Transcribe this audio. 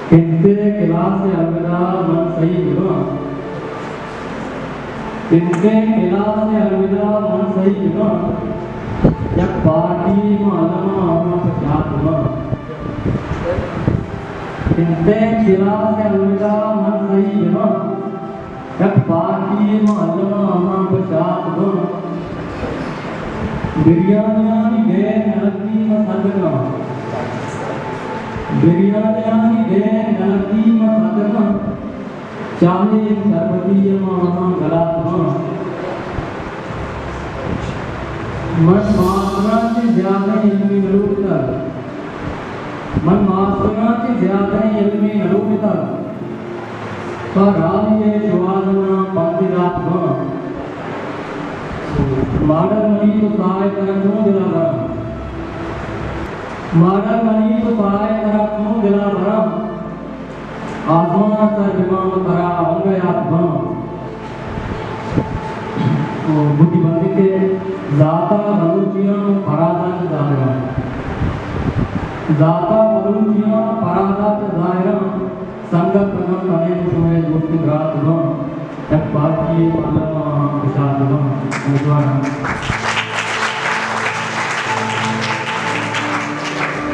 किंते किला से अलविदा मन सही जगह, किंते किला से अलविदा मन सही जगह, जब पार्टी मालमा हम पचातमा। किंते किला से अलविदा मन सही जगह, जब पार्टी मालमा हम पचातमा। बिरयानी दे नलकी मसदना, बिरयानी दे नलकी मसदना, चाहे सर्वदीय मां गलात्मा। मन मात्रा से ज्यादा इल्मी नरूपता, मन मात्रा से ज्यादा इल्मी नरूपता, पर आलिए जुआदना पंडितात्मा। मॉडल मनी तो पाए कर क्यों दिला भरा, मॉडल मनी तो पाए कर क्यों दिला भरा, आत्मा का दिमाग करा अंग आत्मा। बुद्धिबंदी के दाता मनुष्यों परादात जाहिरा, दाता मनुष्यों परादात जाहिरा, संगत प्रगम अनेक समय दोस्ती घात न, जब बाकी पालना विशाल न,